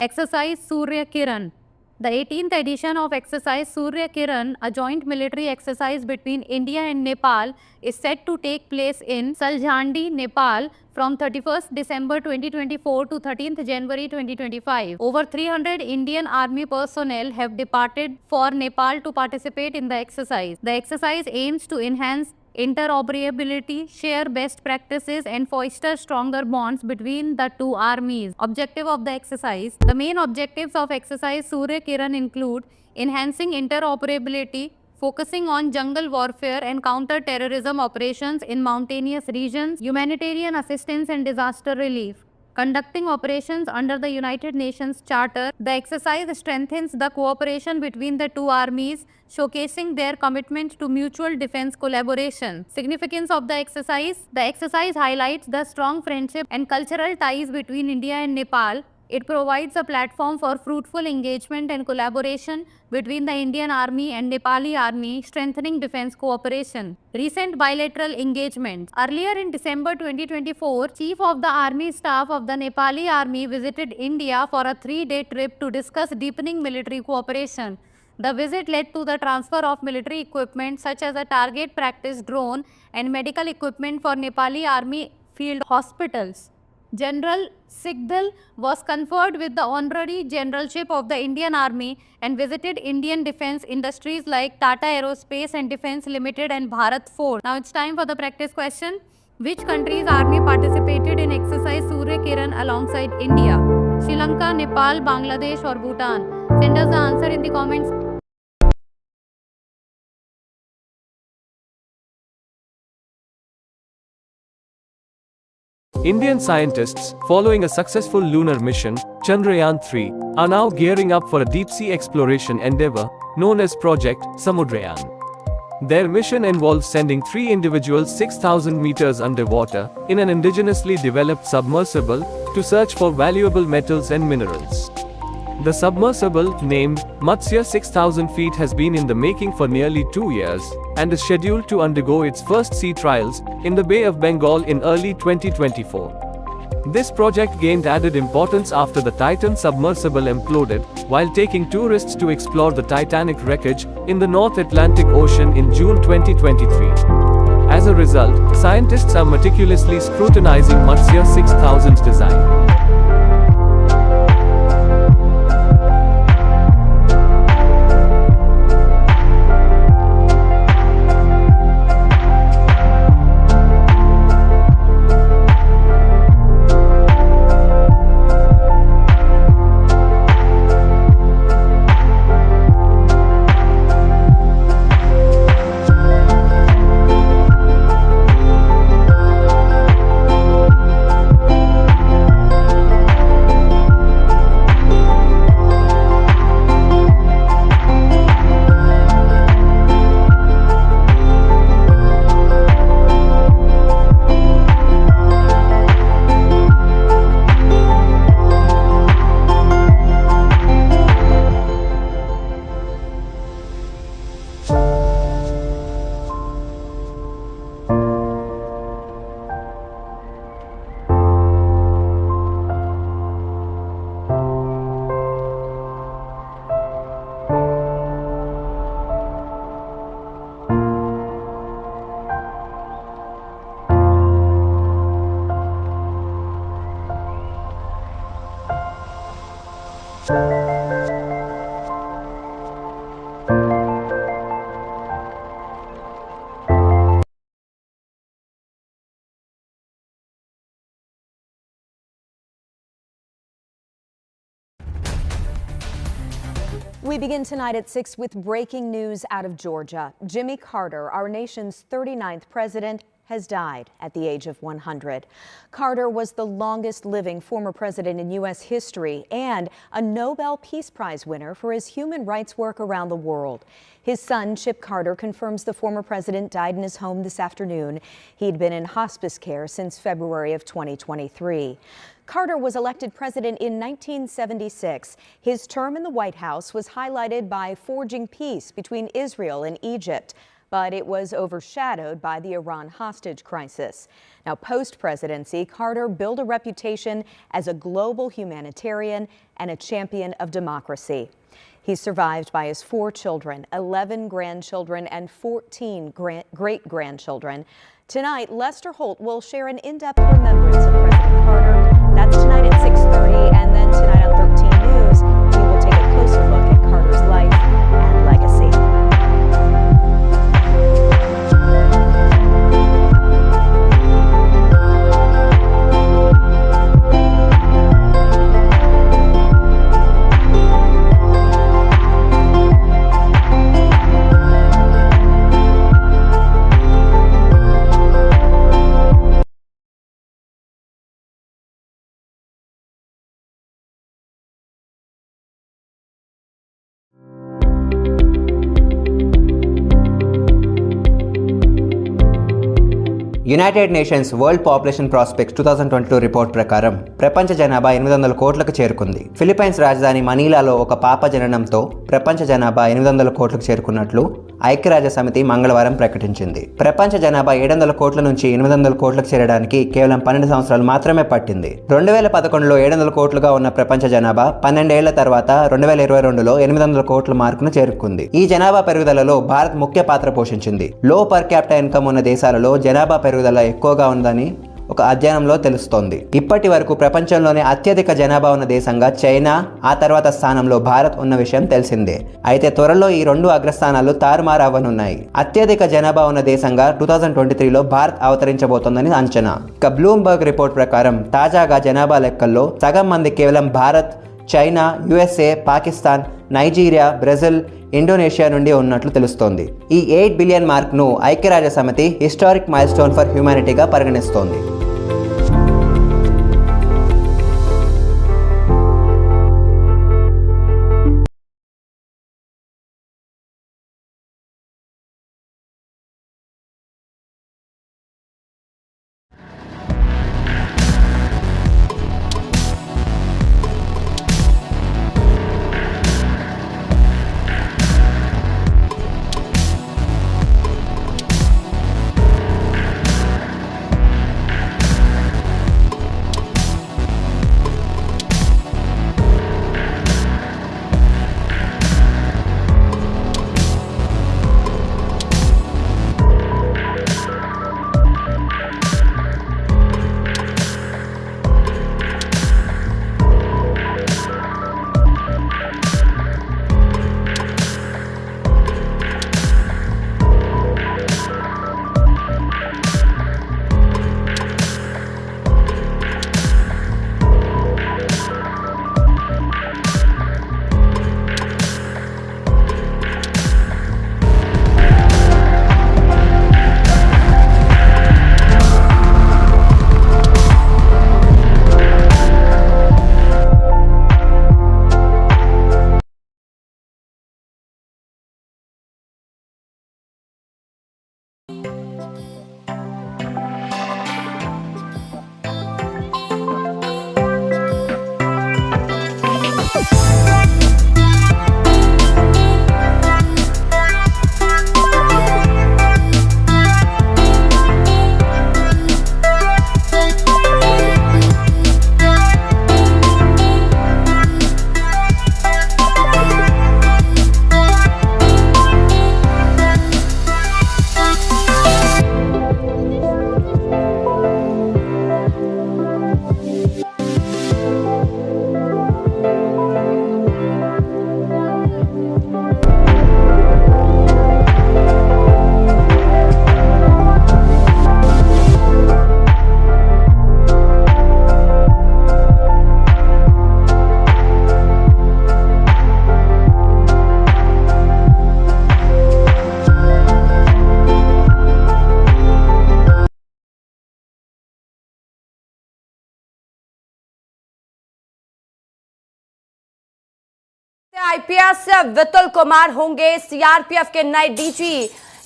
Exercise Surya Kiran. The 18th edition of Exercise Surya Kiran, a joint military exercise between India and Nepal, is set to take place in Saljhandi, Nepal from 31st December 2024 to 13th January 2025. Over 300 Indian Army personnel have departed for Nepal to participate in the exercise. The exercise aims to enhance interoperability, share best practices and foster stronger bonds between the two armies. Objective of the exercise. The main objectives of exercise Surya Kiran include enhancing interoperability, focusing on jungle warfare and counter-terrorism operations in mountainous regions, humanitarian assistance and disaster relief. Conducting operations under the United Nations Charter, the exercise strengthens the cooperation between the two armies, showcasing their commitment to mutual defense collaboration. Significance of the exercise. The exercise highlights the strong friendship and cultural ties between India and Nepal. It provides a platform for fruitful engagement and collaboration between the Indian Army and Nepali Army, strengthening defense cooperation. Recent bilateral engagements. Earlier in December 2024, Chief of the Army Staff of the Nepali Army visited India for a 3-day trip to discuss deepening military cooperation. The visit led to the transfer of military equipment such as a target practice drone and medical equipment for Nepali Army field hospitals. General Sigdal was conferred with the honorary generalship of the Indian Army and visited Indian defense industries like Tata Aerospace and Defense Limited and Bharat Forge. Now it's time for the practice question. Which country's army participated in exercise Surya Kiran alongside India? Sri Lanka, Nepal, Bangladesh or Bhutan? Send us the answer in the comments. Indian scientists, following a successful lunar mission, Chandrayaan-3, are now gearing up for a deep-sea exploration endeavor known as Project Samudrayaan. Their mission involves sending 3 individuals 6,000 meters underwater in an indigenously developed submersible to search for valuable metals and minerals. The submersible, named Matsya 6,000 feet, has been in the making for nearly 2 years and is scheduled to undergo its first sea trials in the Bay of Bengal in early 2024. This project gained added importance after the Titan submersible imploded while taking tourists to explore the Titanic wreckage in the North Atlantic Ocean in June 2023. As a result, scientists are meticulously scrutinizing Matsya 6000's design. We begin tonight at 6 with breaking news out of Georgia. Jimmy Carter, our nation's 39th president, has died at the age of 100. Carter was the longest living former president in U.S. history and a Nobel Peace Prize winner for his human rights work around the world. His son, Chip Carter, confirms the former president died in his home this afternoon. He'd been in hospice care since February of 2023. Carter was elected president in 1976. His term in the White House was highlighted by forging peace between Israel and Egypt. but it was overshadowed by the Iran hostage crisis. Now, post-presidency, Carter built a reputation as a global humanitarian and a champion of democracy. He's survived by his 4 children, 11 grandchildren, and 14 great-grandchildren. Tonight, Lester Holt will share an in-depth remembrance of President Carter. That's tonight at 6:30, and then tonight on 13 News, we will take a closer look at Carter's life and legacy. United nations world population prospects 2022 report ప్రకారం ప్రపంచ జనాభా 800 కోట్లకు చేరుకుంది. Philippines రాజధాని మనీలాలో ఒక పాప జననంతో ప్రపంచ జనాభా 800 కోట్లకు చేరుకున్నట్లు ఐక్యరాజ్య సమితి మంగళవారం ప్రకటించింది. ప్రపంచ జనాభా 700 కోట్ల నుంచి 800 కోట్లకు చేరడానికి కేవలం 12 సంవత్సరాలు మాత్రమే పట్టింది. 2011లో 700 కోట్లుగా ఉన్న ప్రపంచ జనాభా 12 ఏళ్ల తర్వాత 2022లో 800 కోట్ల మార్కును చేరుకుంది. ఈ జనాభా పెరుగుదలలో భారత్ ముఖ్య పాత్ర పోషించింది. లో పర్ క్యాపిటా ఇన్కమ్ ఉన్న దేశాలలో జనాభా పెరుగుదల ఎక్కువగా ఉందని ఒక అధ్యయనంలో తెలుస్తోంది. ఇప్పటి వరకు ప్రపంచంలోనే అత్యధిక జనాభా ఉన్న దేశంగా చైనా, ఆ తర్వాత స్థానంలో భారత్ ఉన్న విషయం తెలిసిందే. అయితే త్వరలో ఈ 2 అగ్రస్థానాలు తారుమారవ్వనున్నాయి. అత్యధిక జనాభా ఉన్న దేశంగా 2023లో భారత్ అవతరించబోతోందని అంచనా. ఇక బ్లూంబర్గ్ రిపోర్ట్ ప్రకారం తాజాగా జనాభా లెక్కల్లో సగం మంది కేవలం Bharat, China, USA, Pakistan, Nigeria, Brazil, Indonesia నుండి ఉన్నట్లు తెలుస్తోంది. ఈ 8 బిలియన్ మార్క్ను ఐక్యరాజ్య సమితి హిస్టారిక్ మైల్ స్టోన్ ఫర్ హ్యూమానిటీగా పరిగణిస్తోంది. आईपीएस वितुल कुमार होंगे सीआरपीएफ के नए डीजी।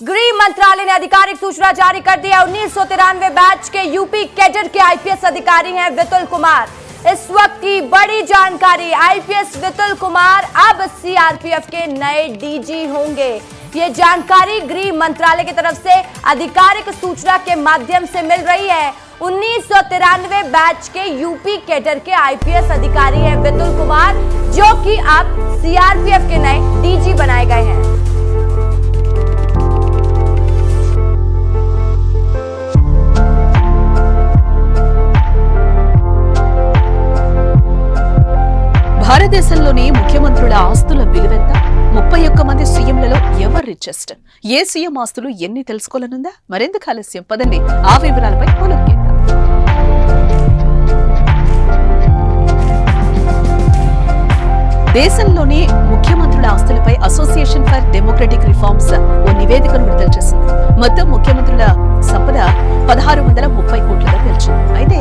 गृह मंत्रालय ने आधिकारिक सूचना जारी कर दी है। 1993 बैच के यूपी कैडर के आईपीएस अधिकारी हैं वितुल कुमार। इस वक्त की बड़ी जानकारी, आईपीएस वितुल कुमार अब सीआरपीएफ के नए डीजी होंगे। ये जानकारी गृह मंत्रालय की तरफ से आधिकारिक सूचना के माध्यम से मिल रही है। 1993 बैच के यूपी कैडर के आईपीएस अधिकारी हैं वितुल कुमार, जो कि अब सीआरपीएफ के नए डीजी बनाए गए हैं। భారతదేశంలోని ముఖ్యమంత్రుల ఆస్తుల విలువెంత? 31 మంది సీఎంలలో ఎవరు రిచెస్ట్? ఏ సీఎం ఆస్తులు ఎన్ని తెలుసుకోవాలనుందా? మరెందుకు ఆలస్యం, పదండి ఆ వివరాలపై పొలకేద్దాం. దేశంలోని ముఖ్యమంత్రుల ఆస్తులపై అసోసియేషన్ ఫర్ డెమోక్రటిక్ రిఫార్మ్స్ ఓ నివేదికను విడుదల చేసింది. మొత్తం ముఖ్యమంత్రుల సంపద 1630 కోట్లుగా పెంచింది. అయితే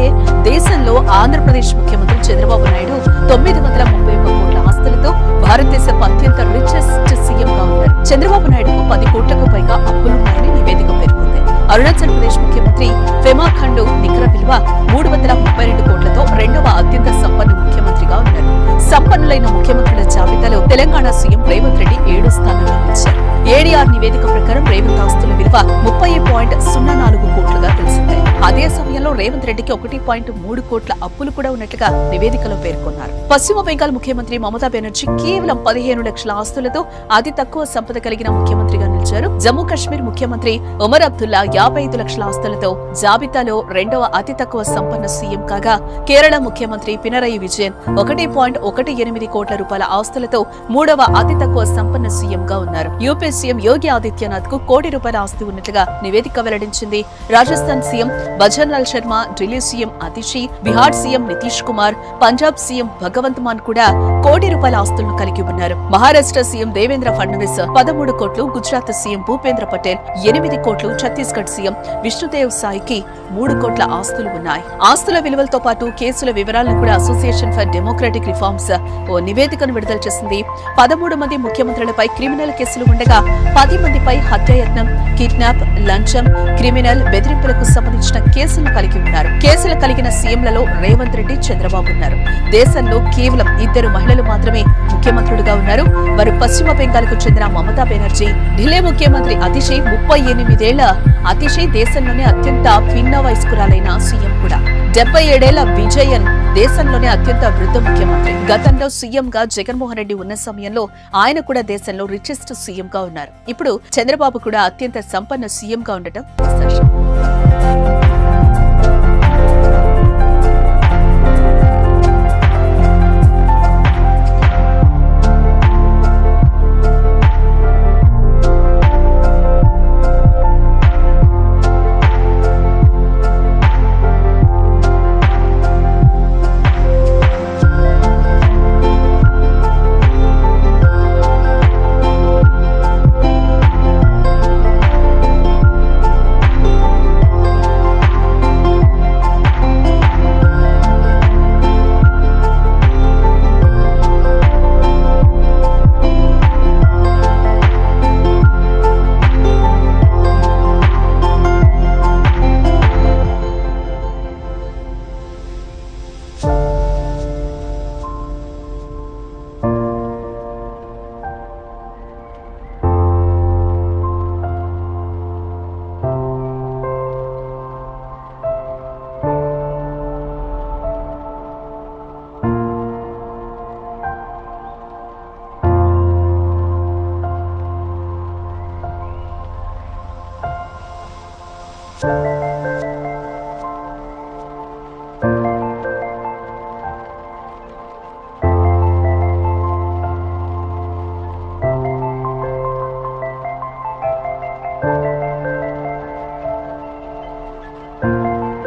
దేశంలో ఆంధ్రప్రదేశ్ ముఖ్యమంత్రి చంద్రబాబు నాయుడు 931 కోట్ల ఆస్తులతో భారతదేశపు అత్యంత రిచెస్ట్ సీఎం గా ఉన్నారు. చంద్రబాబు నాయుడుకు 10 కోట్లకు పైగా అప్పులున్నాయని నివేదిక పేర్కొంది. అరుణాచల్ ప్రదేశ్ ముఖ్యమంత్రి పెమా ఖండు నికర విలువ 332 కోట్లతో రెండవ అత్యంత సంపన్న ముఖ్యమంత్రిగా ఉన్నారు. సంపన్నులైన ముఖ్యమంత్రుల జాబితాలో తెలంగాణ సీఎం రేవంత్ రెడ్డి 7వ స్థానంలో నిలిచారు. ఏడీఆర్ నివేదిక ప్రకారం రేవంత్ ఆస్తుల విలువ 30.04 కోట్లుగా తెలిసిందే. అదే సమయంలో రేవంత్ రెడ్డికి 1.3 కోట్ల అప్పులు కూడా ఉన్నట్లుగా నివేదికలో పేర్కొన్నారు. పశ్చిమ బెంగాల్ ముఖ్యమంత్రి మమతా బెనర్జీ కేవలం 15 లక్షల ఆస్తులతో అతి తక్కువ సంపద కలిగిన ముఖ్యమంత్రిగా నిలిచారు. జమ్మూ కాశ్మీర్ ముఖ్యమంత్రి ఉమర్ అబ్దుల్లా 55 లక్షల ఆస్తులతో జాబితాలో రెండవ అతి తక్కువ సంపన్న సీఎం కాగా, కేరళ ముఖ్యమంత్రి పినరయి విజయన్ 1.18 కోట్ల రూపాయల ఆస్తులతో మూడవ అతి తక్కువ సంపన్న సీఎం గా ఉన్నారు. యూపీ సీఎం యోగి ఆదిత్యనాథ్ కు కోటి రూపాయల ఆస్తి ఉన్నట్లుగా నివేదిక వెల్లడించింది. Rajasthan CM Bhajanlal Sharma, Delhi CM Atishi, Bihar CM Nitish Kumar, Punjab CM Bhagwant Mann కూడా కోటి రూపాయల ఆస్తులను కలిగి ఉన్నారు. మహారాష్ట్ర సీఎం దేవేంద్ర ఫడ్నవీస్ 13 కోట్లు, గుజరాత్ సీఎం భూపేంద్ర పటేల్ 8 కోట్లు, ఛత్తీస్గఢ్ సీఎం విష్ణుదేవ్ సాయికి 3 కోట్ల ఆస్తులు ఉన్నాయి. ఆస్తుల విలువలతో పాటు కేసుల వివరాలను కూడా అసోసియేషన్ ఫర్ డెమోక్రటిక్ రిఫార్మ్స్ ఓ నివేదికను విడుదల చేసింది. 13 మంది ముఖ్యమంత్రులపై క్రిమినల్ కేసులు ఉండగా 10 మందిపై హత్యాయత్నం, కిడ్నాప్, లంచం, క్రిమినల్ బెదిరింపులకు సంబంధించిన కేసులు కలిగి ఉన్నారు. కేసులు కలిగిన సీఎంలలో రేవంత్ రెడ్డి, చంద్రబాబు ఉన్నారు. దేశంలో కేవలం 2 మహిళలు మాత్రమే ముఖ్యమంత్రులుగా ఉన్నారు. వారు పశ్చిమ బెంగాల్ కు చెందిన మమతా బెనర్జీ, ఢిల్లీ ముఖ్యమంత్రి అతిషి 38 ఏళ్ల అతిషి దేశంలోనే అత్యంత పిన్న వయస్కురాలైన సీఎం కూడా. 77 ఏళ్ల విజయన్ దేశంలోనే అత్యంత వృద్ధ ముఖ్యమంత్రి. గతంలో సీఎం గా జగన్మోహన్ రెడ్డి ఉన్న సమయంలో ఆయన కూడా దేశంలో రిచెస్ట్ సీఎం గా ఉన్నారు. ఇప్పుడు చంద్రబాబు కూడా అత్యంత సంపన్న సీఎం గా ఉండటం విశేషం.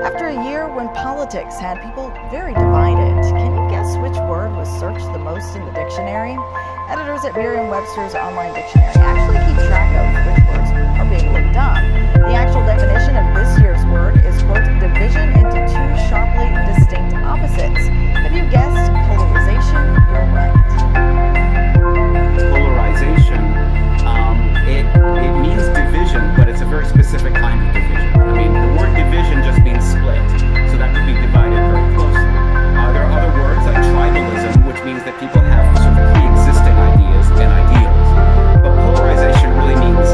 After a year when politics had people very divided, can you guess which word was searched the most in the dictionary? Editors at Merriam-Webster's online dictionary actually keep track of which words are being looked up. The actual definition of this year's word is, quote, division into two sharply distinct opposites. If you guessed polarization, you're right. Polarization, it means division, but it's a very specific kind of division. I mean, the word division just means split, so that could be divided very closely. There are other words like tribalism, which means that people have sort of pre-existing ideas and ideals. But polarization really means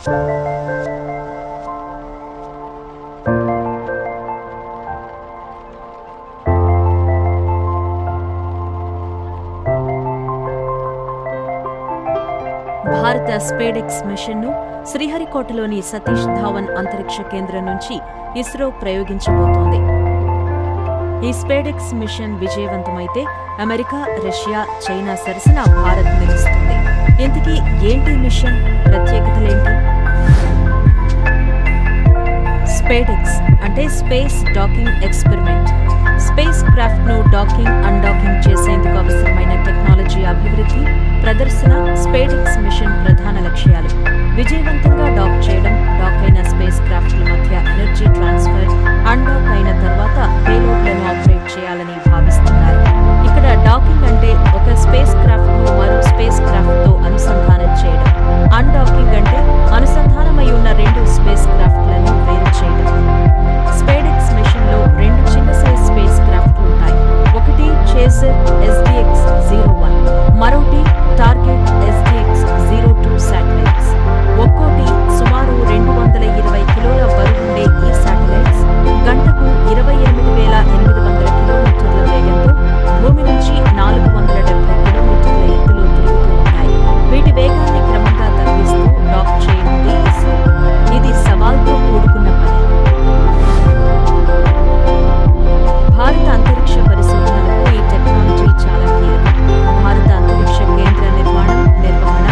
భారత స్పేడెక్స్ మిషన్ను శ్రీహరికోటలోని సతీష్ ధావన్ అంతరిక్ష కేంద్రం నుంచి ఇస్రో ప్రయోగించబోతోంది. ఈ SpaDeX mission విజయవంతమైతే America, Russia, China సరసన భారత్ నిలుస్తుంది. ఇంతకీ ఏంటి మిషన్ ప్రత్యేకతలేంటి? స్పేడెక్స్ అంటే space docking experiment. Spacecraft ను డాకింగ్, అన్డాకింగ్ చేసేందుకు అవసరమైన టెక్నాలజీ అభివృద్ధి, ప్రదర్శన స్పేడెక్స్ మిషన్ ప్రధాన లక్ష్యాలు. విజయవంతంగా డాక్ చేయడం, డాక్ అయిన స్పేస్ క్రాఫ్ట్ల మధ్య ఎనర్జీ ట్రాన్స్ఫర్, అన్డాక్ అయిన తర్వాత పేలోడ్లను ఆపరేట్ చేయాలని భావిస్తున్నారు. ఇక్కడ డాకింగ్ అంటే ఒక స్పేస్ క్రాఫ్ట్ ను మరో స్పేస్ క్రాఫ్ట్ తో అనుసంధానం చేయడం. అన్డాకింగ్ అంటే అనుసంధానమై ఉన్న రెండు స్పేస్ క్రాఫ్ట్లను వేరు చేయడం. స్పేడెక్స్ మిషన్ లో రెండు చిన్న సైజ్ స్పేస్ క్రాఫ్ట్లు ఉంటాయి. ఒకటి చేసర్ SDX-01, మరోటి టార్గెట్ SDX-02 శాటిలైట్స్. ఒక్కోటి సుమారు 220 కిలోల బరువుండే ఈ శాటిలైట్స్ గంటకు 28,800 కిలోమీటర్ల వేగంతో భూమి నుంచి 470 కిలోమీటర్ల ఎత్తులో తిరుగుతూ ఉంటాయి. వీటి వేగాన్ని క్రమంగా తగ్గిస్తూ డాక్ చేయనుంది ఇస్రో. ఇది సవాల్తో కూడుకున్న పని. భారత అంతరిక్ష పరిశోధనలకు ఈ టెక్నాలజీ చాలా కీలకం. భారత అంతరిక్ష కేంద్ర నిర్మాణం, నిర్వహణ,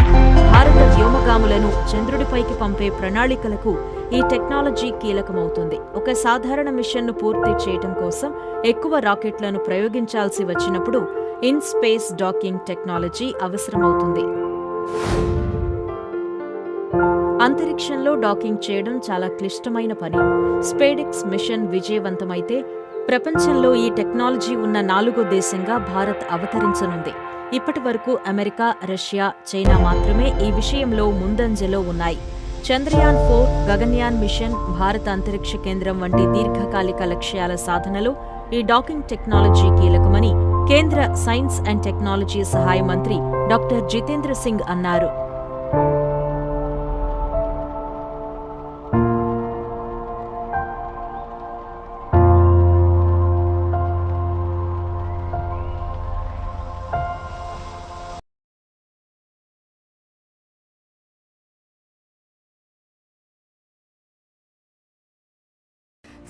భారత వ్యోమగాములను చంద్రుడిపైకి పంపే ప్రణాళికలకు ఈ టెక్నాలజీ కీలకమవుతుంది. ఒక సాధారణ మిషన్ను పూర్తి చేయడం కోసం ఎక్కువ రాకెట్లను ప్రయోగించాల్సి వచ్చినప్పుడు ఇన్ స్పేస్ డాకింగ్ టెక్నాలజీ అవసరమవుతుంది. అంతరిక్షంలో డాకింగ్ చేయడం చాలా క్లిష్టమైన పని. స్పేడెక్స్ మిషన్ విజయవంతమైతే ప్రపంచంలో ఈ టెక్నాలజీ ఉన్న 4వ దేశంగా భారత్ అవతరించనుంది. ఇప్పటి వరకు అమెరికా, రష్యా, చైనా మాత్రమే ఈ విషయంలో ముందంజలో ఉన్నాయి. చంద్రయాన్ 4, గగన్యాన్ మిషన్, భారత అంతరిక్ష కేంద్రం వంటి దీర్ఘకాలిక లక్ష్యాల సాధనలో ఈ డాకింగ్ టెక్నాలజీ కీలకమని కేంద్ర సైన్స్ అండ్ టెక్నాలజీ సహాయ మంత్రి డాక్టర్ జితేంద్ర సింగ్ అన్నారు.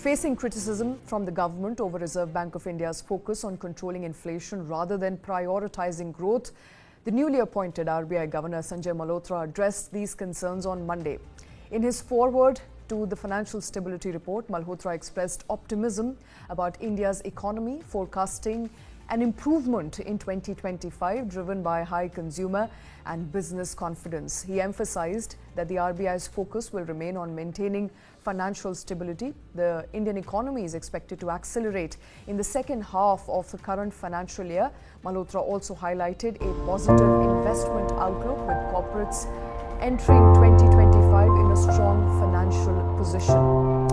Facing criticism from the government over Reserve Bank of India's focus on controlling inflation rather than prioritizing growth, the newly appointed RBI Governor Sanjay Malhotra addressed these concerns on Monday. In his foreword to the Financial Stability Report, Malhotra expressed optimism about India's economy, forecasting an improvement in 2025 driven by high consumer and business confidence. He emphasized that the RBI's focus will remain on maintaining financial stability. The Indian economy is expected to accelerate in the second half of the current financial year. Malhotra also highlighted a positive investment outlook with corporates entering 2025 in a strong financial position.